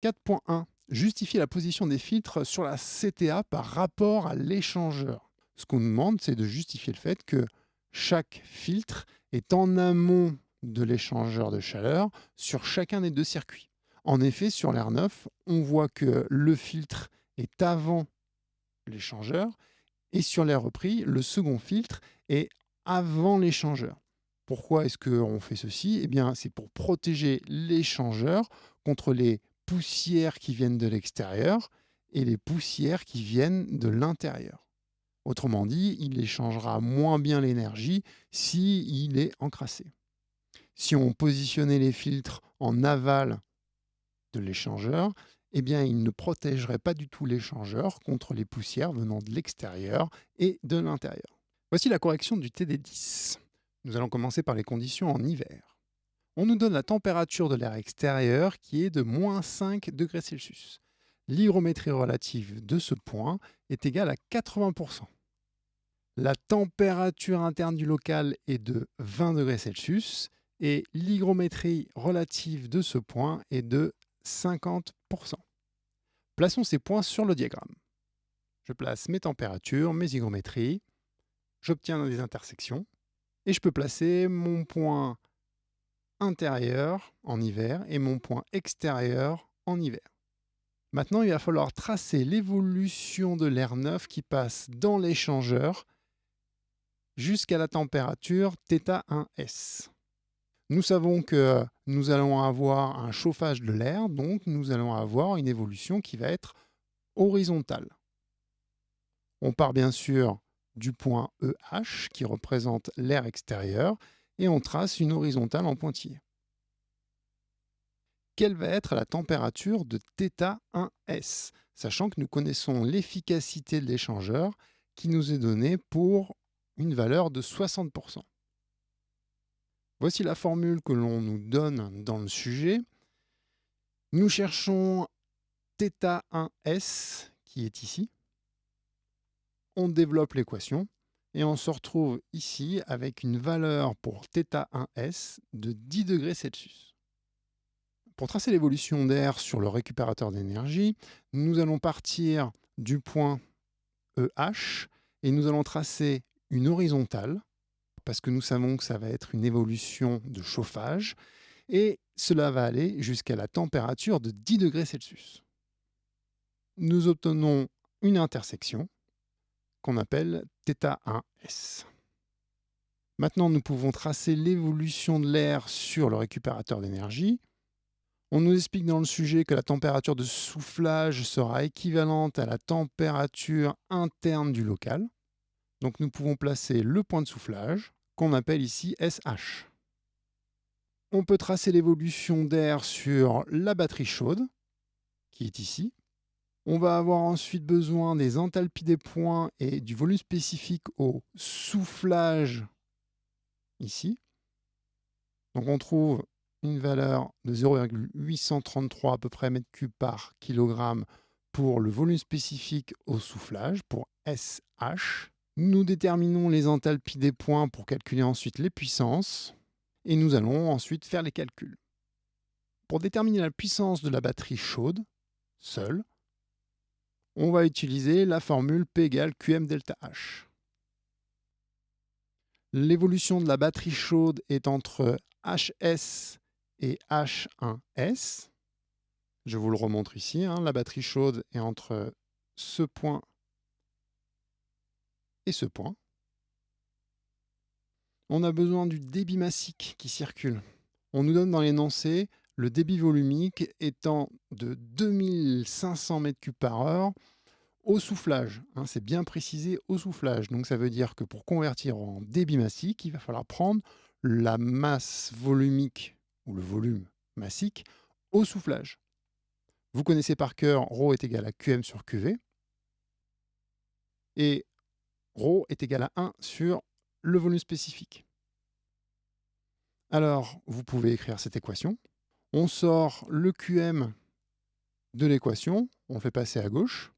4.1. Justifier la position des filtres sur la CTA par rapport à l'échangeur. Ce qu'on nous demande, c'est de justifier le fait que chaque filtre est en amont de l'échangeur de chaleur sur chacun des deux circuits. En effet, sur l'air neuf, on voit que le filtre est avant l'échangeur et sur l'air repris, le second filtre est avant l'échangeur. Pourquoi est-ce qu'on fait ceci? Eh bien, c'est pour protéger l'échangeur contre les poussières qui viennent de l'extérieur et les poussières qui viennent de l'intérieur. Autrement dit, il échangera moins bien l'énergie s'il est encrassé. Si on positionnait les filtres en aval de l'échangeur, eh bien, il ne protégerait pas du tout l'échangeur contre les poussières venant de l'extérieur et de l'intérieur. Voici la correction du TD10. Nous allons commencer par les conditions en hiver. On nous donne la température de l'air extérieur qui est de moins 5 degrés Celsius. L'hygrométrie relative de ce point est égale à 80%. La température interne du local est de 20 degrés Celsius et l'hygrométrie relative de ce point est de 50%. Plaçons ces points sur le diagramme. Je place mes températures, mes hygrométries, j'obtiens des intersections et je peux placer mon point intérieur en hiver et mon point extérieur en hiver. Maintenant, il va falloir tracer l'évolution de l'air neuf qui passe dans l'échangeur jusqu'à la température θ1S. Nous savons que nous allons avoir un chauffage de l'air, donc nous allons avoir une évolution qui va être horizontale. On part bien sûr du point EH qui représente l'air extérieur et on trace une horizontale en pointillé. Quelle va être la température de θ1S, sachant que nous connaissons l'efficacité de l'échangeur qui nous est donnée pour une valeur de 60%. Voici la formule que l'on nous donne dans le sujet. Nous cherchons θ1S qui est ici. On développe l'équation et on se retrouve ici avec une valeur pour θ1S de 10 degrés Celsius. Pour tracer l'évolution d'air sur le récupérateur d'énergie, nous allons partir du point EH et nous allons tracer une horizontale parce que nous savons que ça va être une évolution de chauffage et cela va aller jusqu'à la température de 10 degrés Celsius. Nous obtenons une intersection qu'on appelle θ1S. Maintenant, nous pouvons tracer l'évolution de l'air sur le récupérateur d'énergie. On nous explique dans le sujet que la température de soufflage sera équivalente à la température interne du local. Donc nous pouvons placer le point de soufflage, qu'on appelle ici SH. On peut tracer l'évolution d'air sur la batterie chaude, qui est ici. On va avoir ensuite besoin des enthalpies des points et du volume spécifique au soufflage, ici. Donc on trouve une valeur de 0,833 à peu près mètres cubes par kilogramme pour le volume spécifique au soufflage, pour SH. Nous déterminons les enthalpies des points pour calculer ensuite les puissances et nous allons ensuite faire les calculs. Pour déterminer la puissance de la batterie chaude, seule, on va utiliser la formule P égale QM delta H. L'évolution de la batterie chaude est entre HS et H1S. Je vous le remontre ici. La batterie chaude est entre ce point et ce point. On a besoin du débit massique qui circule. On nous donne dans l'énoncé le débit volumique étant de 2500 m3 par heure au soufflage. C'est bien précisé au soufflage. Donc ça veut dire que pour convertir en débit massique, il va falloir prendre la masse volumique ou le volume massique au soufflage. Vous connaissez par cœur ρ est égal à QM sur QV et ρ est égal à 1 sur le volume spécifique. Alors, vous pouvez écrire cette équation. On sort le QM de l'équation, on fait passer à gauche.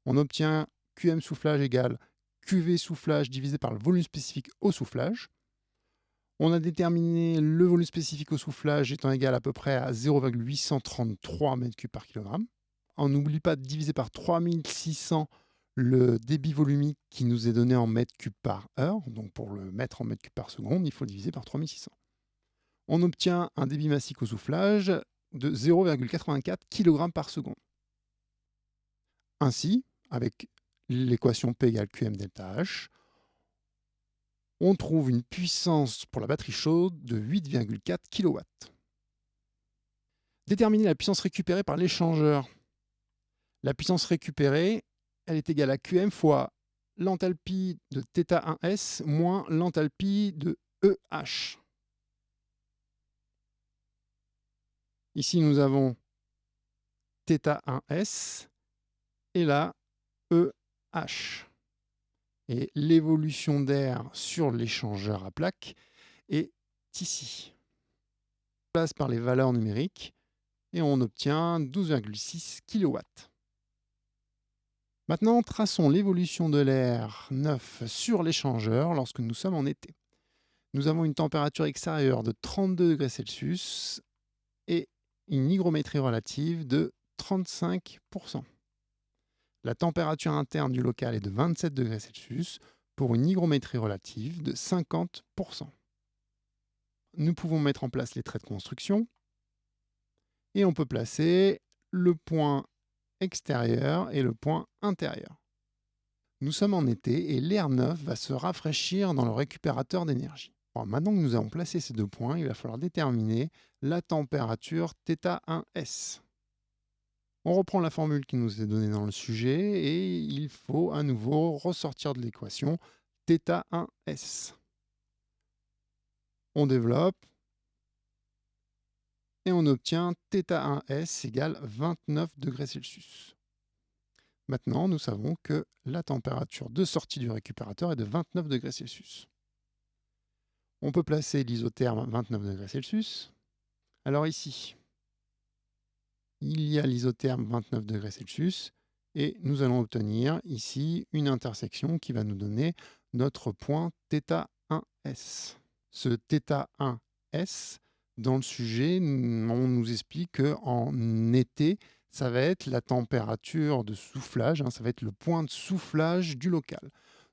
On obtient QM soufflage égale QV soufflage divisé par le volume spécifique au soufflage. On a déterminé le volume spécifique au soufflage étant égal à peu près à 0,833 m3 par kilogramme. On n'oublie pas de diviser par 3600 le débit volumique qui nous est donné en mètres cubes par heure. Donc pour le mettre en mètres cubes par seconde, il faut diviser par 3600. On obtient un débit massique au soufflage de 0,84 kg par seconde. Ainsi, avec l'équation P égale QM delta H, on trouve une puissance pour la batterie chaude de 8,4 kW. Déterminer la puissance récupérée par l'échangeur. La puissance récupérée, elle est égale à QM fois l'enthalpie de θ1S moins l'enthalpie de EH. Ici, nous avons θ1S et là EH. Et l'évolution d'air sur l'échangeur à plaque est ici. On passe par les valeurs numériques et on obtient 12,6 kW. Maintenant, traçons l'évolution de l'air neuf sur l'échangeur lorsque nous sommes en été. Nous avons une température extérieure de 32 degrés Celsius et une hygrométrie relative de 35%. La température interne du local est de 27 degrés Celsius pour une hygrométrie relative de 50%. Nous pouvons mettre en place les traits de construction et on peut placer le point extérieur et le point intérieur. Nous sommes en été et l'air neuf va se rafraîchir dans le récupérateur d'énergie. Maintenant que nous avons placé ces deux points, il va falloir déterminer la température θ1S. On reprend la formule qui nous est donnée dans le sujet et il faut à nouveau ressortir de l'équation θ1S. On développe et on obtient θ1S égale 29 degrés Celsius. Maintenant, nous savons que la température de sortie du récupérateur est de 29 degrés Celsius. On peut placer l'isotherme à 29 degrés Celsius. Alors ici, il y a l'isotherme 29 degrés Celsius et nous allons obtenir ici une intersection qui va nous donner notre point θ1S. Ce θ1S, dans le sujet, on nous explique qu'en été, ça va être la température de soufflage, ça va être le point de soufflage du local.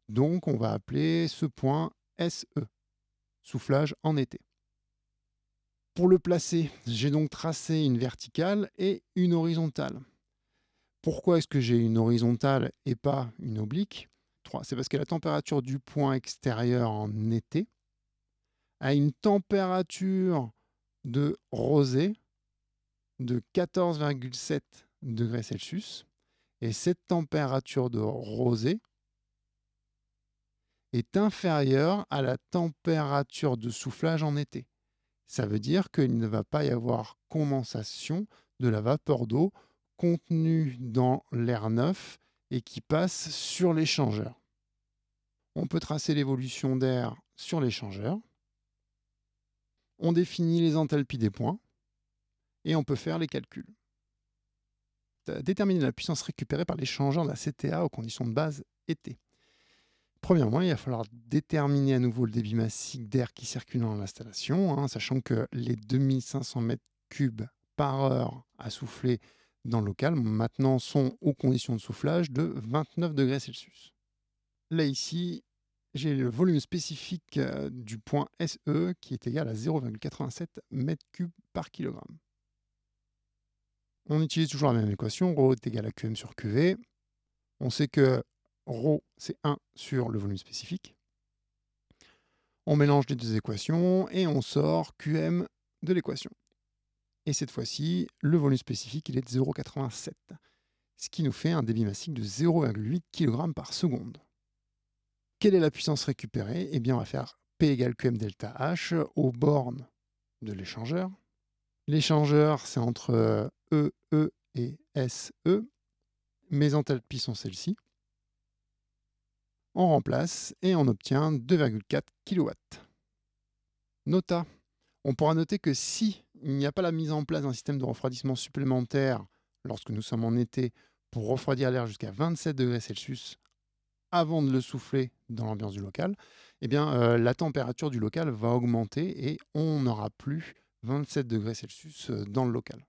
Donc on va appeler ce point SE, soufflage en été. Pour le placer, j'ai donc tracé une verticale et une horizontale. Pourquoi est-ce que j'ai une horizontale et pas une oblique? C'est parce que la température du point extérieur en été a une température de rosée de 14,7 degrés Celsius. Et cette température de rosée est inférieure à la température de soufflage en été. Ça veut dire qu'il ne va pas y avoir condensation de la vapeur d'eau contenue dans l'air neuf et qui passe sur l'échangeur. On peut tracer l'évolution d'air sur l'échangeur. On définit les enthalpies des points et on peut faire les calculs. Déterminer la puissance récupérée par l'échangeur de la CTA aux conditions de base été. Premièrement, il va falloir déterminer à nouveau le débit massique d'air qui circule dans l'installation, sachant que les 2500 m3 par heure à souffler dans le local maintenant sont aux conditions de soufflage de 29 degrés Celsius. Là ici, j'ai le volume spécifique du point SE qui est égal à 0,87 m3 par kilogramme. On utilise toujours la même équation, ρ est égal à QM sur QV. On sait que ρ, c'est 1 sur le volume spécifique. On mélange les deux équations et on sort QM de l'équation. Et cette fois-ci, le volume spécifique, il est de 0,87, ce qui nous fait un débit massique de 0,8 kg par seconde. Quelle est la puissance récupérée? Eh bien, on va faire P égale QM delta H aux bornes de l'échangeur. L'échangeur, c'est entre EE et SE. Mes enthalpies sont celles-ci. On remplace et on obtient 2,4 kW. Nota. On pourra noter que si il n'y a pas la mise en place d'un système de refroidissement supplémentaire lorsque nous sommes en été pour refroidir l'air jusqu'à 27 degrés Celsius avant de le souffler dans l'ambiance du local, eh bien, la température du local va augmenter et on n'aura plus 27 degrés Celsius dans le local.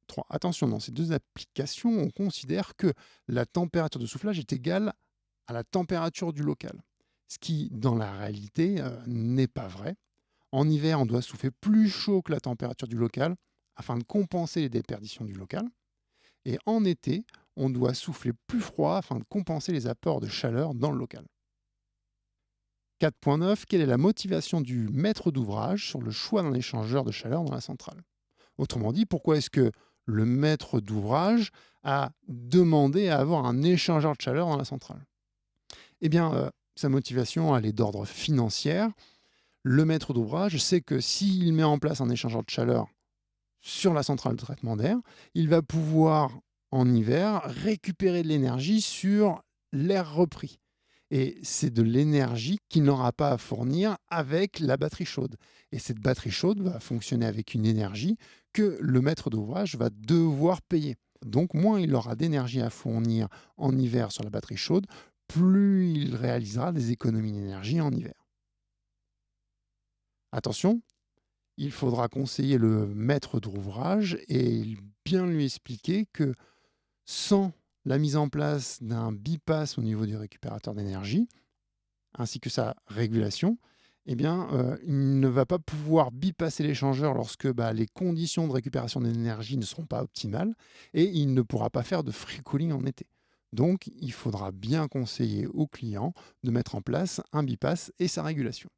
3. Attention, dans ces deux applications, on considère que la température de soufflage est égale à la température du local. Ce qui, dans la réalité, n'est pas vrai. En hiver, on doit souffler plus chaud que la température du local afin de compenser les déperditions du local. Et en été, on doit souffler plus froid afin de compenser les apports de chaleur dans le local. 4.9. Quelle est la motivation du maître d'ouvrage sur le choix d'un échangeur de chaleur dans la centrale? Autrement dit, pourquoi est-ce que le maître d'ouvrage a demandé à avoir un échangeur de chaleur dans la centrale? Eh bien, sa motivation, elle est d'ordre financier. Le maître d'ouvrage sait que s'il met en place un échangeur de chaleur sur la centrale de traitement d'air, il va pouvoir, en hiver, récupérer de l'énergie sur l'air repris. Et c'est de l'énergie qu'il n'aura pas à fournir avec la batterie chaude. Et cette batterie chaude va fonctionner avec une énergie que le maître d'ouvrage va devoir payer. Donc, moins il aura d'énergie à fournir en hiver sur la batterie chaude, plus il réalisera des économies d'énergie en hiver. Attention, il faudra conseiller le maître d'ouvrage et bien lui expliquer que sans la mise en place d'un bypass au niveau du récupérateur d'énergie, ainsi que sa régulation, eh bien, il ne va pas pouvoir bypasser l'échangeur lorsque les conditions de récupération d'énergie ne seront pas optimales et il ne pourra pas faire de free cooling en été. Donc, il faudra bien conseiller au client de mettre en place un bypass et sa régulation.